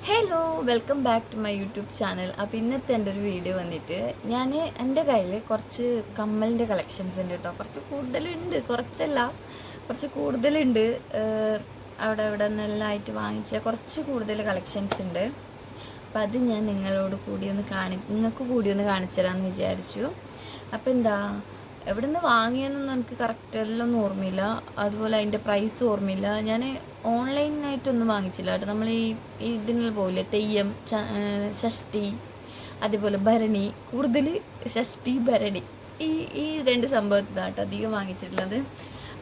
Hello welcome back to my YouTube channel. അപ്പോൾ ഇന്നത്തെ എൻ്റെ ഒരു വീഡിയോ വന്നിട്ട് എൻ്റെ കയ്യിൽ കുറച്ച് കമ്മലിൻ്റെ കളക്ഷൻസ് ഉണ്ട് കേട്ടോ. കുറച്ച് കൂടുതലുണ്ട്, കുറച്ച് കൂടുതലുണ്ട്. അവിടെ ഇവിടെ നിന്നെല്ലാമായിട്ട് വാങ്ങിച്ച കുറച്ച് കൂടുതൽ കളക്ഷൻസ് ഉണ്ട്. അപ്പോൾ അത് ഞാൻ നിങ്ങൾക്ക് കൂടി ഒന്ന് കാണിച്ചു തരാമെന്ന് വിചാരിച്ചു. അപ്പോൾ എവിടെ നിന്ന് വാങ്ങിയെന്നൊന്നും എനിക്ക് കറക്റ്റ് എല്ലാം ഓർമ്മയില്ല, അതുപോലെ അതിൻ്റെ പ്രൈസ് ഓർമ്മയില്ല. ഞാൻ ഓൺലൈനായിട്ടൊന്നും വാങ്ങിച്ചില്ല കേട്ടോ. നമ്മൾ ഇതിനുള്ള പോലെ തെയ്യം, ഷഷ്ടി, അതേപോലെ ഭരണി, കൂടുതൽ ഷഷ്ടി ഭരണി ഈ രണ്ട് സംഭവത്തിലാണ് കേട്ടോ അധികം വാങ്ങിച്ചിട്ടുള്ളത്.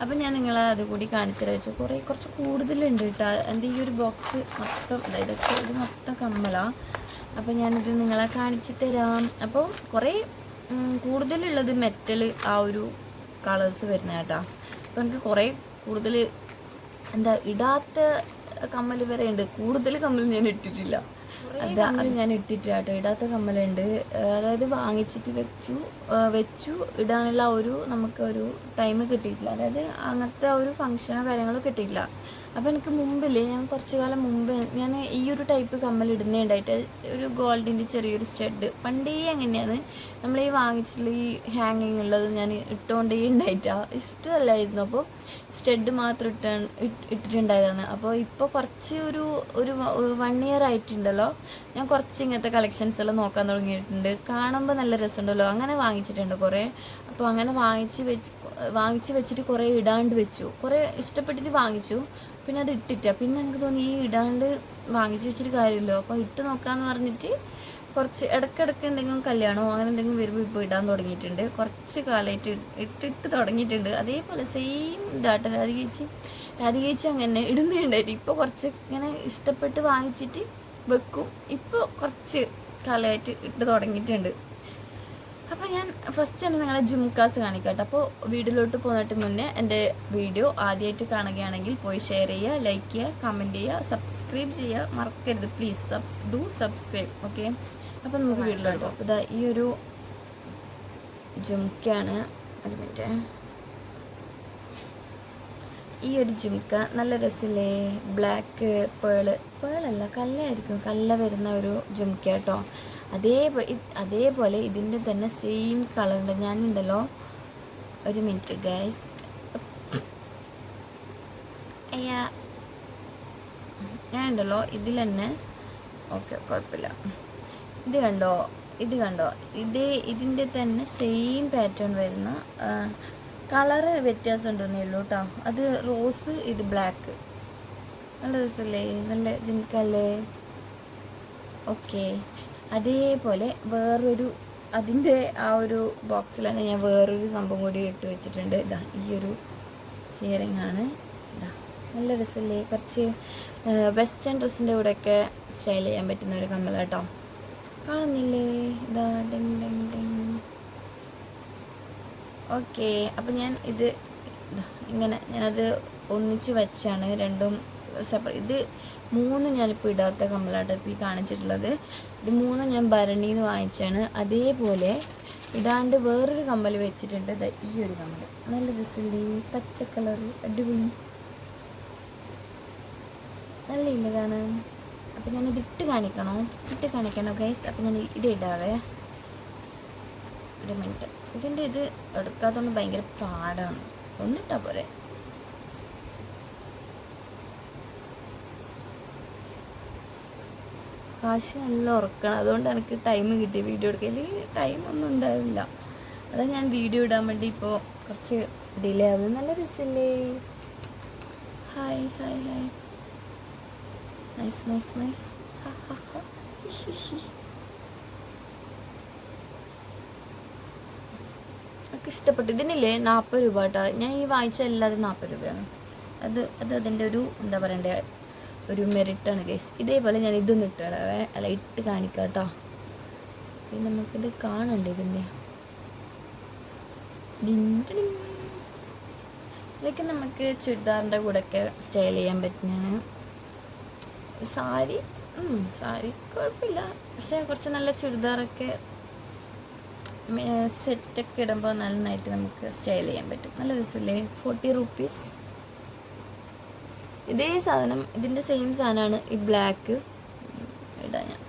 അപ്പം ഞാൻ നിങ്ങളെ അതുകൂടി കാണിച്ചു വെച്ചു. കുറച്ച് കൂടുതലുണ്ട് കേട്ടോ. എൻ്റെ ഈ ഒരു ബോക്സ് മൊത്തം, അതായത് ഇത് മൊത്തം കമ്മലാണ്. അപ്പം ഞാനിത് നിങ്ങളെ കാണിച്ചു തരാം. അപ്പോൾ കൂടുതലുള്ളത് മെറ്റൽ, ആ ഒരു കളേഴ്സ് വരുന്ന കേട്ടോ. അപ്പം എനിക്ക് കൂടുതൽ ഇടാത്ത കമ്മൽ വരെ ഉണ്ട്. കൂടുതൽ കമ്മൽ ഞാൻ ഇട്ടിട്ടില്ല, അത് ഞാൻ ഇട്ടിട്ടില്ല കേട്ടോ. ഇടാത്ത കമ്മലുണ്ട്, അതായത് വാങ്ങിച്ചിട്ട് വെച്ചു ഇടാനുള്ള നമുക്കൊരു ടൈം കിട്ടിയിട്ടില്ല, അതായത് അങ്ങനത്തെ ഒരു ഫങ്ഷനോ കാര്യങ്ങളോ കിട്ടിയിട്ടില്ല. അപ്പോൾ എനിക്ക് ഞാൻ കുറച്ച് കാലം മുമ്പ് ഞാൻ ഈ ഒരു ടൈപ്പ് കമ്മൽ ഇടുന്നേ ഉണ്ടായിട്ട്, ഒരു ഗോൾഡിൻ്റെ ചെറിയൊരു സ്റ്റഡ് പണ്ടേ അങ്ങനെയാണ് നമ്മൾ ഈ വാങ്ങിച്ചിട്ടുള്ള ഈ ഹാങ്ങിങ് ഉള്ളത് ഞാൻ ഇട്ടുകൊണ്ടേ ഉണ്ടായിട്ടാണ്. ഇഷ്ടമല്ലായിരുന്നു. അപ്പോൾ സ്റ്റഡ് മാത്രം ഇട്ടിട്ടുണ്ടായതാണ്. അപ്പോൾ ഇപ്പോൾ കുറച്ച് ഒരു 1 year ആയിട്ടുണ്ടല്ലോ, ഞാൻ കുറച്ച് ഇങ്ങനത്തെ കളക്ഷൻസ് എല്ലാം നോക്കാൻ തുടങ്ങിയിട്ടുണ്ട്. കാണുമ്പോൾ നല്ല രസമുണ്ടല്ലോ, അങ്ങനെ വാങ്ങിച്ചിട്ടുണ്ട് കുറേ. അപ്പോൾ അങ്ങനെ വാങ്ങിച്ച് വെച്ചിട്ട് കുറേ ഇടാണ്ട് വെച്ചു, കുറേ ഇഷ്ടപ്പെട്ടിട്ട് വാങ്ങിച്ചു. പിന്നെ അത് പിന്നെ എനിക്ക് തോന്നി ഈ ഇടാണ്ട് വാങ്ങിച്ച് വെച്ചിട്ട് കാര്യമില്ലോ, അപ്പോൾ ഇട്ട് നോക്കാമെന്ന് പറഞ്ഞിട്ട് കുറച്ച് ഇടയ്ക്കിടയ്ക്ക് എന്തെങ്കിലും കല്യാണമോ അങ്ങനെ എന്തെങ്കിലും വരുമ്പോൾ ഇപ്പോൾ ഇടാൻ തുടങ്ങിയിട്ടുണ്ട്. കുറച്ച് കാലമായിട്ട് ഇട്ടിട്ട് തുടങ്ങിയിട്ടുണ്ട്. അതേപോലെ സെയിം ഇതായിട്ട് രാധികേച്ചി അങ്ങനെ ഇടുന്നുണ്ടായിട്ട് ഇപ്പോൾ കുറച്ച് ഇങ്ങനെ ഇഷ്ടപ്പെട്ട് വാങ്ങിച്ചിട്ട് വെക്കും. ഇപ്പോൾ കുറച്ച് കാലമായിട്ട് ഇട്ട് തുടങ്ങിയിട്ടുണ്ട്. അപ്പോൾ ഞാൻ ഫസ്റ്റ് തന്നെ നിങ്ങളെ ജുംക്കാസ് കാണിക്കട്ടെ. അപ്പോൾ വീഡിയോയിലോട്ട് പോകുന്നതിന് മുന്നേ എൻ്റെ വീഡിയോ ആദ്യമായിട്ട് കാണുകയാണെങ്കിൽ പോയി ഷെയർ ചെയ്യുക, ലൈക്ക് ചെയ്യുക, കമൻറ്റ് ചെയ്യുക, സബ്സ്ക്രൈബ് ചെയ്യുക മറക്കരുത് പ്ലീസ്. സബ്സ്ക്രൈബ്. ഓക്കെ, അപ്പോൾ നമുക്ക് വീഡിയോയിലോട്ടോ. അപ്പോൾ ഈ ഒരു ജുംക്കയാണ്. ഒരു മിനിറ്റ്. ഈ ഒരു ജുംക്ക നല്ല രസമില്ലേ? ബ്ലാക്ക് പേളല്ല, കല്ലായിരിക്കും, കല്ല വരുന്ന ഒരു ജുംക്ക കേട്ടോ. അതേപോലെ ഇതിൻ്റെ തന്നെ സെയിം കളറുണ്ട്. ഞാനുണ്ടല്ലോ, ഒരു മിനിറ്റ് ഗൈസ്, ഞാനുണ്ടല്ലോ ഇതിൽ തന്നെ. ഓക്കെ, കുഴപ്പമില്ല. ഇത് കണ്ടോ ഇതിൻ്റെ തന്നെ സെയിം പാറ്റേൺ വരുന്ന, കളറ് വ്യത്യാസം ഉണ്ടെന്നേ ഉള്ളൂ കേട്ടോ. അത് റോസ്, ഇത് ബ്ലാക്ക്. നല്ല രസമല്ലേ? നല്ല ജിംക്കല്ലേ? ഓക്കെ, അതേപോലെ അതിൻ്റെ ആ ഒരു ബോക്സിൽ തന്നെ ഞാൻ വേറൊരു സംഭവം കൂടി ഇട്ട് വെച്ചിട്ടുണ്ട്. ഈ ഒരു ഹിയറിംഗ് ആണ്. നല്ല രസമല്ലേ? കുറച്ച് വെസ്റ്റേൺ ഡ്രസ്സിൻ്റെ കൂടെയൊക്കെ സ്റ്റൈൽ ചെയ്യാൻ പറ്റുന്ന ഒരു കമ്മൽ കേട്ടോ. കാണുന്നില്ലേ? ഓക്കെ, അപ്പം ഞാൻ ഞാനത് ഒന്നിച്ച് വെച്ചാണ് രണ്ടും സെപ്പറേറ്റ്. ഇത് 3 ഞാനിപ്പോൾ ഇടാത്ത കമ്മലാട്ടോ ഇപ്പോൾ ഈ കാണിച്ചിട്ടുള്ളത്. ഇത് 3 ഞാൻ ഭരണിയിൽ നിന്ന് വാങ്ങിച്ചാണ്. അതേപോലെ ഇടാണ്ട് വേറൊരു കമ്മൽ വെച്ചിട്ടുണ്ട്. ഈ ഒരു കമ്മൽ നല്ല രസമില്ലേ? പച്ച കളർ, അടിപൊളി, നല്ല ഇല്ല കാണാൻ. അപ്പം ഞാനിത് ഇട്ട് കാണിക്കണോ ഗൈസ്? അപ്പം ഞാൻ ഇത് ഇടാവേ. ഒരു മിനിറ്റ്. ഇതിൻ്റെ ഇത് എടുക്കാത്തതുകൊണ്ട് ഭയങ്കര പാടാണ്. ഒന്നിട്ടാ പോരെ. കാശ് നല്ല ഉറക്കണം, അതുകൊണ്ട് എനിക്ക് ടൈം കിട്ടി വീഡിയോ എടുക്കാൻ. അല്ലെങ്കിൽ ടൈമൊന്നും ഉണ്ടാവില്ല. അതാ ഞാൻ വീഡിയോ ഇടാൻ വേണ്ടി ഇപ്പോൾ കുറച്ച് ഡിലേ ആവുന്നത്. നല്ല രസമല്ലേ? Hi hi hi, nice. എനിക്ക് ഇഷ്ടപ്പെട്ടു. ഇതിനില്ലേ 40 രൂപ കേട്ടോ. ഞാൻ ഈ വാങ്ങിച്ച എല്ലാതും 40 രൂപയാണ്. അത് അതിൻ്റെ ഒരു എന്താ പറയണ്ടേ, ഒരു മെറിറ്റാണ് ഗൈസ്. ഇതേപോലെ ഞാൻ ഇതൊന്നും ഇട്ടാവേ, അല്ല ഇട്ട് കാണിക്കാം കേട്ടോ. പിന്നെ നമുക്കിത് കാണണ്ടേ ഇതിൻ്റെ. ഇതൊക്കെ നമുക്ക് ചുരിദാറിൻ്റെ കൂടെയൊക്കെ സ്റ്റൈൽ ചെയ്യാൻ പറ്റുന്നതാണ്. സാരി കുഴപ്പമില്ല, പക്ഷേ കുറച്ച് നല്ല ചുരിദാറൊക്കെ സെറ്റൊക്കെ ഇടുമ്പോൾ നന്നായിട്ട് നമുക്ക് സ്റ്റൈൽ ചെയ്യാൻ പറ്റും. നല്ല രസമില്ലേ? 40 rupees. ഇതേ സാധനം, ഇതിൻ്റെ സെയിം സാധനമാണ് ഈ ബ്ലാക്ക്. ഇടാം ഞാൻ.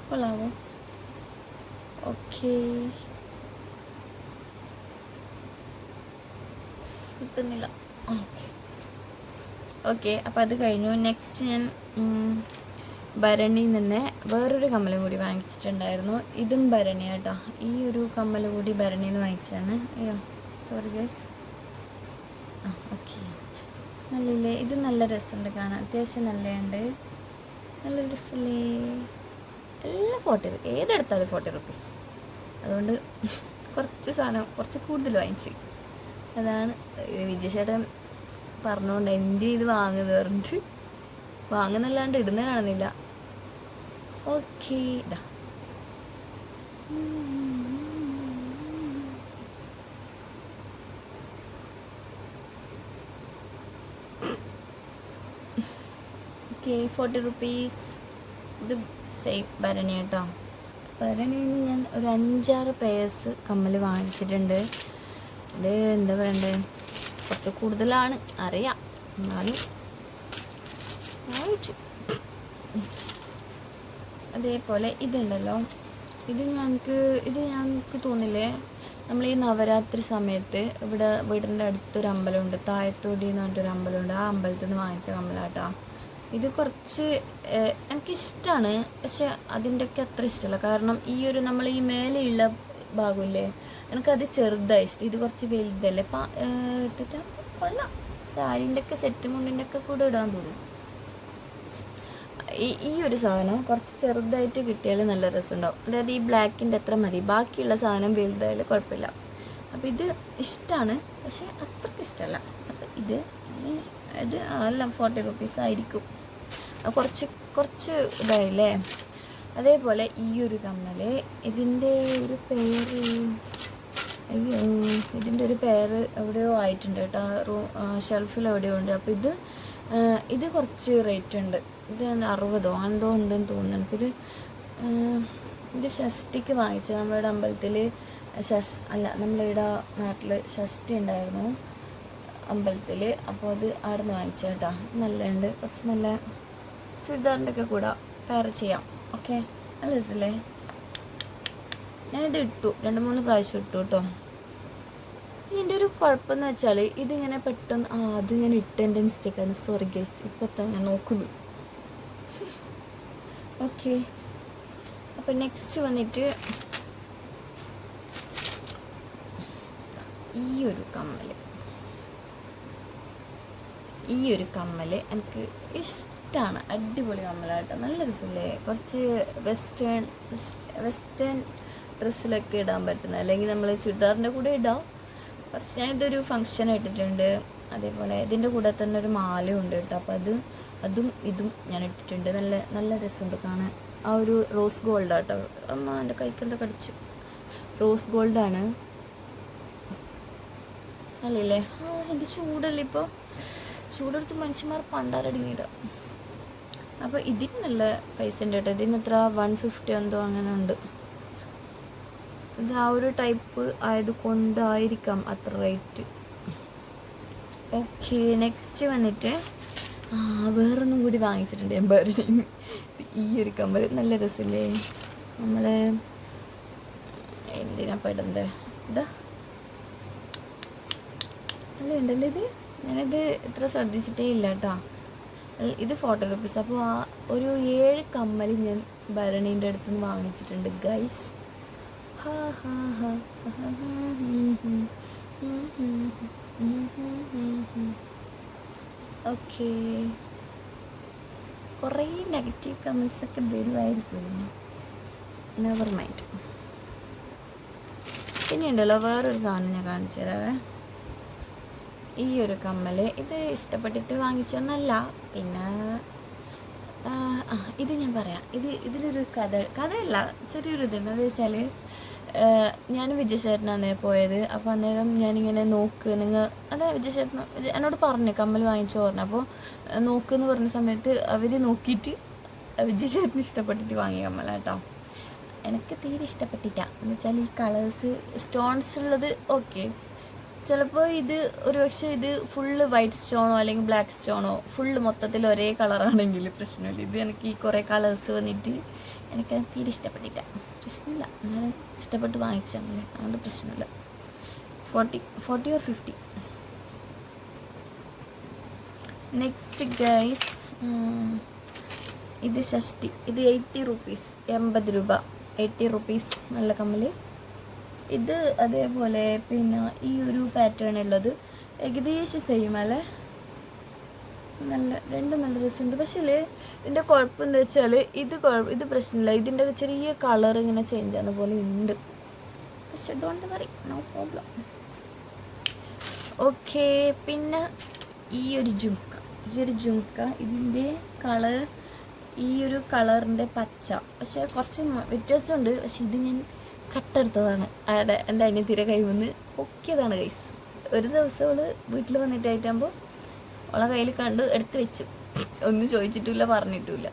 കൊള്ളാവോ? ഓക്കെ, കിട്ടുന്നില്ല. ഓക്കെ, അപ്പം അത് കഴിഞ്ഞു. നെക്സ്റ്റ് ഞാൻ ഭരണിയിൽ നിന്ന് വേറൊരു കമ്മലും കൂടി വാങ്ങിച്ചിട്ടുണ്ടായിരുന്നു. ഇതും ഭരണി കേട്ടോ. ഈ ഒരു കമ്മൽ കൂടി ഭരണിയിൽ നിന്ന് വാങ്ങിച്ചതാണ്. അയ്യോ സോറി ഗൈസ്. ഓക്കെ, നല്ലില്ലേ? ഇത് നല്ല രസമുണ്ട് കാണാൻ, അത്യാവശ്യം നല്ലതുണ്ട്. നല്ല രസമല്ലേ? എല്ലാം 40, ഏതെടുത്താലും 40 റുപ്പീസ്. അതുകൊണ്ട് കുറച്ച് സാധനം കുറച്ച് കൂടുതൽ വാങ്ങിച്ച്. അതാണ് വിജയചേട്ടൻ പറഞ്ഞുകൊണ്ട് എൻ്റെ ഇത് വാങ്ങുന്നത് പറഞ്ഞിട്ട് വാങ്ങുന്നല്ലാണ്ട് ഇടുന്ന കാണുന്നില്ല. ഓക്കെ, ഇതാ ഓക്കെ 40 റുപ്പീസ്. ഇത് സെയിം ഭരണി കേട്ടോ. ഭരണിയിൽ നിന്ന് ഞാൻ ഒരു 5-6 പേഴ്സ് കമ്മൽ വാങ്ങിച്ചിട്ടുണ്ട്. ഇത് എന്താ പറയണ്ടേ, കുറച്ച് കൂടുതലാണ് അറിയാം, എന്നാലും വാങ്ങിച്ചു. അതേപോലെ ഇതുണ്ടല്ലോ, ഇത് ഞങ്ങൾക്ക് തോന്നില്ലേ, നമ്മൾ ഈ നവരാത്രി സമയത്ത് ഇവിടെ വീടിൻ്റെ അടുത്തൊരു അമ്പലമുണ്ട്, തായത്തോടി എന്ന് പറഞ്ഞിട്ടൊരു അമ്പലമുണ്ട്. ആ അമ്പലത്തിൽ നിന്ന് വാങ്ങിച്ച കമ്മലാട്ടോ. ഇത് കുറച്ച് എനിക്കിഷ്ടമാണ്, പക്ഷെ അതിൻ്റെയൊക്കെ അത്ര ഇഷ്ടമല്ല. കാരണം ഈ ഒരു നമ്മൾ ഈ മേലെയുള്ള ഭാഗമില്ലേ, എനിക്കത് ചെറുതായി ഇഷ്ടം. ഇത് കുറച്ച് വലുതല്ലേ, ഇട്ടിട്ട് കൊള്ളാം. സാരീൻ്റെ ഒക്കെ സെറ്റ് മുണ്ടിൻ്റെ ഒക്കെ കൂടെ ഇടാൻ തോന്നും. ഈ ഒരു സാധനം കുറച്ച് ചെറുതായിട്ട് കിട്ടിയാൽ നല്ല രസമുണ്ടാവും. അതായത് ഈ ബ്ലാക്കിൻ്റെ അത്ര മതി, ബാക്കിയുള്ള സാധനം വലുതായാലും കുഴപ്പമില്ല. അപ്പോൾ ഇത് ഇഷ്ടമാണ്, പക്ഷേ അത്രയ്ക്ക് ഇഷ്ടമല്ല. അപ്പോൾ ഇത് എല്ലാം 40 റുപ്പീസ് ആയിരിക്കും. കുറച്ച് ഇതായില്ലേ. അതേപോലെ ഈ ഒരു കമ്മൽ, ഇതിൻ്റെ ഒരു പേര്, അയ്യോ ഇതിൻ്റെ ഒരു പേര് എവിടെയോ ആയിട്ടുണ്ട് കേട്ടോ, ഷെൽഫിൽ എവിടെയോ ഉണ്ട്. അപ്പോൾ ഇത് കുറച്ച് റേറ്റ് ഉണ്ട്. ഇത് 60 എന്തോ ഉണ്ടെന്ന് തോന്നുന്നു എനിക്കിത്. ഇത് ഷഷ്ടിക്ക് വാങ്ങിച്ചത്. നമ്മുടെ അമ്പലത്തിൽ നമ്മളിവിടെ നാട്ടിൽ ഷഷ്ടി ഉണ്ടായിരുന്നു അമ്പലത്തിൽ. അപ്പോൾ അത് അവിടെ നിന്ന് വാങ്ങിച്ച കേട്ടോ. നല്ലുണ്ട്, കുറച്ച് നല്ല ചുരിദാറിൻ്റെ ഒക്കെ കൂടെ പെയർ ചെയ്യാം. ഓക്കെ, നല്ല രസമല്ലേ? ഞാനിത് ഇട്ടു, 2-3 പ്രാവശ്യം ഇട്ടു കേട്ടോ. ഇതിൻ്റെ ഒരു കുഴപ്പമെന്ന് വെച്ചാൽ ഇതിങ്ങനെ പെട്ടെന്ന് അത് ഞാൻ ഇട്ടതിൻ്റെ മിസ്റ്റേക്കാണ്. സോറി ഗൈസ്, ഇപ്പം ഞാൻ നോക്കുന്നു. ഓക്കെ, അപ്പം നെക്സ്റ്റ് വന്നിട്ട് ഈ ഒരു കമ്മൽ എനിക്ക് ഇഷ്ടമാണ്. അടിപൊളി കമ്മലാട്ടോ, നല്ല രസമല്ലേ? കുറച്ച് വെസ്റ്റേൺ ഡ്രസ്സിലൊക്കെ ഇടാൻ പറ്റുന്ന, അല്ലെങ്കിൽ നമ്മൾ ചുരിദാറിൻ്റെ കൂടെ ഇടാം. കുറച്ച് ഞാനിതൊരു ഫങ്ഷൻ ഇട്ടിട്ടുണ്ട്. അതേപോലെ ഇതിൻ്റെ കൂടെ തന്നെ ഒരു മാലയും ഉണ്ട് കേട്ടോ. അപ്പോൾ അതും ഇതും ഞാൻ ഇട്ടിട്ടുണ്ട്. നല്ല രസമുണ്ട് കാണാൻ. ആ ഒരു റോസ് ഗോൾഡാണ് കേട്ടോ. അമ്മ എൻ്റെ കൈക്കെന്താ കടിച്ചു. റോസ് ഗോൾഡാണ് അല്ലേ? ഇത് ചൂടല്ലേ ഇപ്പോൾ? ചൂടെടുത്ത് മനുഷ്യന്മാർ പണ്ടാരടങ്ങിയിടുക. അപ്പോൾ ഇതിന് നല്ല പൈസ ഉണ്ട് കേട്ടോ. ഇതിന് എത്ര 150 എന്തോ അങ്ങനെ ഉണ്ട്. ഇത് ആ ഒരു ടൈപ്പ് ആയതുകൊണ്ടായിരിക്കാം അത്ര റേറ്റ്. ഓക്കെ, നെക്സ്റ്റ് വന്നിട്ട് വേറൊന്നും കൂടി വാങ്ങിച്ചിട്ടുണ്ട് ഞാൻ ഭരണി. ഈ ഒരു കമ്മൽ നല്ല രസമില്ലേ? നമ്മൾ എന്തിനാ പെടണ്ടേ? ഇതാ നല്ല ഉണ്ടല്ലോ ഇത്. ഞാനിത് ഇത്ര ശ്രദ്ധിച്ചിട്ടേ ഇല്ല കേട്ടോ. ഇത് 40 റുപ്പീസ്. അപ്പോൾ ആ ഒരു 7 കമ്മൽ ഞാൻ ഭരണീൻ്റെ അടുത്ത് നിന്ന് വാങ്ങിച്ചിട്ടുണ്ട് ഗൈസ്. ഓക്കെ, കുറേ നെഗറ്റീവ് കമൻസൊക്കെ വരുമായിരിക്കും. Never mind. പിന്നെ ഉണ്ടല്ലോ വേറൊരു സാധനം ഞാൻ കാണിച്ചു തരാവേ. ഈ ഒരു കമ്മൽ ഇത് ഇഷ്ടപ്പെട്ടിട്ട് വാങ്ങിച്ചൊന്നല്ല. പിന്നെ ഇത് ഞാൻ പറയാം. ഇതിലൊരു കഥയല്ല, ചെറിയൊരു ഇതുണ്ട്. എന്താ വെച്ചാൽ ഞാൻ വിജയചേട്ടനാണ് പോയത്. അപ്പോൾ അന്നേരം ഞാനിങ്ങനെ വിജയചേട്ടൻ എന്നോട് പറഞ്ഞു കമ്മൽ വാങ്ങിച്ചു പറഞ്ഞു. അപ്പോൾ നോക്കുമെന്ന് പറഞ്ഞ സമയത്ത് അവർ നോക്കിയിട്ട് വിജയചേട്ടന് ഇഷ്ടപ്പെട്ടിട്ട് വാങ്ങിയ കമ്മലാട്ടോ. എനിക്ക് തീരെ ഇഷ്ടപ്പെട്ടില്ല. എന്ന് വെച്ചാൽ ഈ കളേഴ്സ് സ്റ്റോൺസ് ഉള്ളത് ഓക്കെ, ചിലപ്പോൾ ഇത് ഒരു പക്ഷേ ഇത് ഫുള്ള് വൈറ്റ് സ്റ്റോണോ അല്ലെങ്കിൽ ബ്ലാക്ക് സ്റ്റോണോ ഫുള്ള് മൊത്തത്തിൽ ഒരേ കളറാണെങ്കിൽ പ്രശ്നമില്ല. ഇത് എനിക്ക് ഈ കുറേ കളേഴ്സ് വന്നിട്ട് എനിക്ക് തീരെ ഇഷ്ടപ്പെട്ടില്ല. പ്രശ്നമില്ല, ഞാൻ ഇഷ്ടപ്പെട്ട് വാങ്ങിച്ചാണല്ലേ, അതുകൊണ്ട് പ്രശ്നമില്ല. 40 or 50. നെക്സ്റ്റ് ഗൈസ്, ഇത് ഷഷ്ടി. ഇത് 80 rupees, 80 രൂപ, 80 rupees. നല്ല കമ്മൽ. ഇത് അതേപോലെ പിന്നെ ഈ ഒരു പാറ്റേൺ ഉള്ളത് ഏകദേശം സെയിം അല്ലേ, രണ്ടും നല്ല രസമുണ്ട്. പക്ഷേ ഇതിൻ്റെ കുഴപ്പം എന്താ വെച്ചാൽ ഇത് പ്രശ്നമില്ല, ഇതിൻ്റെ ചെറിയ കളർ ഇങ്ങനെ ചേഞ്ച് ആകുന്ന പോലെ ഉണ്ട്. പക്ഷെ don't worry, no problem. Okay, പിന്നെ ഈ ഒരു ജുംക്ക ഇതിൻ്റെ കളർ ഈ ഒരു കളറിൻ്റെ പച്ച, പക്ഷെ കുറച്ച് വ്യത്യാസമുണ്ട്. പക്ഷെ ഇത് ഞാൻ കട്ടെടുത്തതാണ്, എൻ്റെ അനിയത്തിയുടെ കയ്യിൽ നിന്ന് പൊക്കിയതാണ് ഗൈസ്. ഒരു ദിവസം അവള് വീട്ടിൽ വന്നിട്ടായിട്ടാകുമ്പോൾ അവളെ കയ്യിൽ കണ്ട് എടുത്ത് വെച്ചു, ഒന്നും ചോദിച്ചിട്ടില്ല പറഞ്ഞിട്ടില്ല.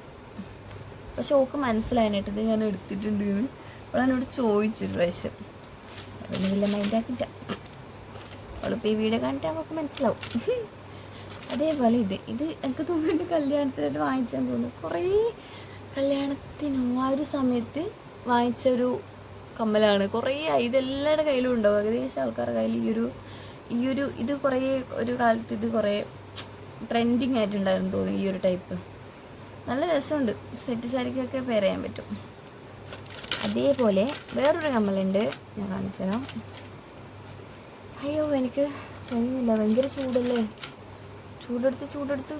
പക്ഷെ ഓൾക്ക് മനസ്സിലായിട്ട് ഇത് ഞാൻ എടുത്തിട്ടുണ്ട് എന്ന് അവളെന്നോട് ചോദിച്ചൊരു പ്രാവശ്യം. പിന്നെ വലിയ മൈൻഡാക്കില്ല, അവളിപ്പോൾ ഈ വീഡിയോ കണ്ടിട്ട് നമുക്ക് മനസ്സിലാവും. അതേപോലെ ഇത് എനിക്ക് തോന്നുന്നു കല്യാണത്തിനായിട്ട് വാങ്ങിച്ചാന്ന് തോന്നുന്നു. കുറേ കല്യാണത്തിനോ ആ ഒരു സമയത്ത് വാങ്ങിച്ചൊരു കമ്മലാണ്. കുറേ ഇതെല്ലാവരുടെ കയ്യിലും ഉണ്ടാവും, ഏകദേശം ആൾക്കാരുടെ കയ്യിൽ ഈ ഒരു ഇത് കുറേ ഒരു കാലത്ത് ഇത് കുറേ ട്രെൻഡിങ് ആയിട്ടുണ്ടായിരുന്നു തോന്നി ഈ ഒരു ടൈപ്പ്. നല്ല രസമുണ്ട്, സെറ്റ് സാരിക്കൊക്കെ പെയർ ചെയ്യാൻ പറ്റും. അതേപോലെ വേറൊരു കമ്മലുണ്ട്, ഞാൻ കാണിച്ചു തരാം. അയ്യോ എനിക്ക് കഴിയുന്നില്ല, ഭയങ്കര ചൂടല്ലേ, ചൂടെടുത്ത്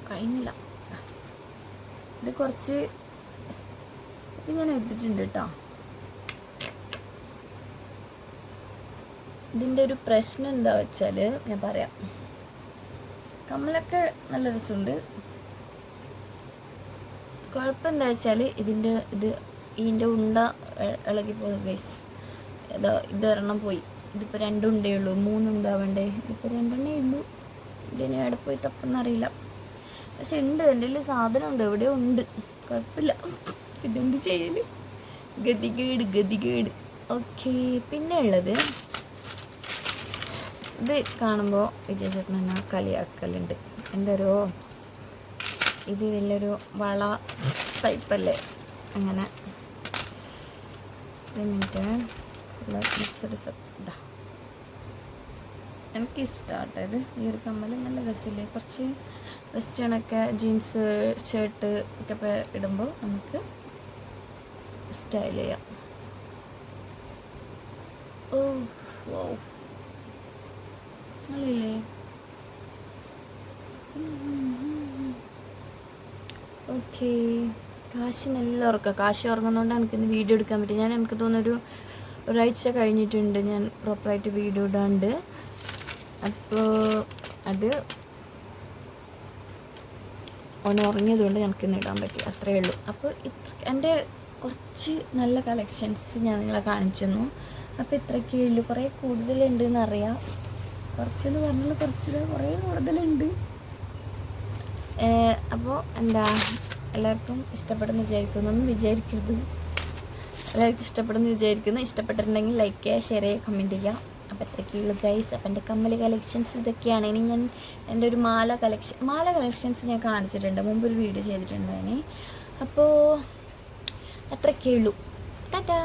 കഴിയുന്നില്ല. ഇത് കുറച്ച് ഇത് ഞാൻ എടുത്തിട്ടുണ്ട് കേട്ടോ. ഇതിൻ്റെ ഒരു പ്രശ്നം എന്താ വെച്ചാൽ ഞാൻ പറയാം. കമ്മലൊക്കെ നല്ല രസമുണ്ട്. കുഴപ്പം എന്താ വെച്ചാൽ ഇതിൻ്റെ ഉണ്ട ഇളകിപ്പോയി ഗൈസ്. ഇതൊരെണ്ണം പോയി. ഇതിപ്പോൾ 2 ഉണ്ടേ ഉള്ളൂ, 3 ഉണ്ടാവണ്ടേ, ഇതിപ്പോൾ 2 എണ്ണേ ഉള്ളൂ. ഇതിന് എവിടെ പോയി തപ്പെന്നറിയില്ല. പക്ഷെ ഉണ്ട്, എൻ്റെ കയ്യിൽ സാധനം ഉണ്ട്, എവിടെയോ ഉണ്ട്, കുഴപ്പമില്ല. ഇതെന്ത് ചെയ്യൽ, ഗതികേട്. ഓക്കെ, പിന്നെ ഉള്ളത് ഇത് കാണുമ്പോൾ വിജയ് ചേട്ടൻ എന്നാ കളിയാക്കലുണ്ട്. എന്തോരോ ഇത് വലിയൊരു വള ടൈപ്പല്ലേ, അങ്ങനെ. എനിക്കിഷ്ടമാട്ടോ ഇത്. ഈ ഒരു കമ്മൽ നല്ല രസമില്ലേ, കുറച്ച് വെസ്റ്റേണൊക്കെ ജീൻസ് ഷർട്ട് ഒക്കെ ഇടുമ്പോൾ നമുക്ക് സ്റ്റൈൽ ചെയ്യാം. ഓ വോ, നല്ലേ. ഓക്കെ, കാശ് നല്ല ഉറക്കുക. കാശ് ഉറങ്ങുന്നതുകൊണ്ട് എനിക്കിന്ന് വീഡിയോ എടുക്കാൻ പറ്റും. എനിക്ക് തോന്നുന്നൊരു ഒരാഴ്ച കഴിഞ്ഞിട്ടുണ്ട് ഞാൻ പ്രോപ്പറായിട്ട് വീഡിയോ ഇടാണ്ട്. അപ്പോൾ അത് ഓൻ ഉറങ്ങിയതുകൊണ്ട് എനിക്കിന്ന് ഇടാൻ പറ്റി, അത്രയേ ഉള്ളൂ. അപ്പോൾ എൻ്റെ കുറച്ച് നല്ല കളക്ഷൻസ് ഞാൻ നിങ്ങളെ കാണിച്ചു തന്നു. അപ്പോൾ ഇത്രയൊക്കെ ഉള്ളൂ. കുറേ കൂടുതലുണ്ടെന്ന് അറിയാം, കുറച്ചെന്ന് പറഞ്ഞാൽ കുറേ കൂടുതലുണ്ട്. അപ്പോൾ എല്ലാവർക്കും ഇഷ്ടപ്പെടുന്ന വിചാരിക്കുന്നൊന്നും വിചാരിക്കരുത്. എല്ലാവർക്കും ഇഷ്ടപ്പെടുന്ന വിചാരിക്കുന്നു. ഇഷ്ടപ്പെട്ടിട്ടുണ്ടെങ്കിൽ ലൈക്ക് ചെയ്യുക, ഷെയർ ചെയ്യുക, കമൻറ്റ് ചെയ്യുക. അപ്പോൾ അത്രയ്ക്കുള്ളൂ ഗൈസ്. അപ്പം എൻ്റെ കമ്മൽ കളക്ഷൻസ് ഇതൊക്കെയാണ്. ഇനി ഞാൻ എൻ്റെ ഒരു മാല കളക്ഷൻസ് ഞാൻ കാണിച്ചിട്ടുണ്ട്, മുമ്പൊരു വീഡിയോ ചെയ്തിട്ടുണ്ടായിന്. അപ്പോൾ അത്രയ്ക്കേ ഉള്ളൂ. ടാറ്റാ.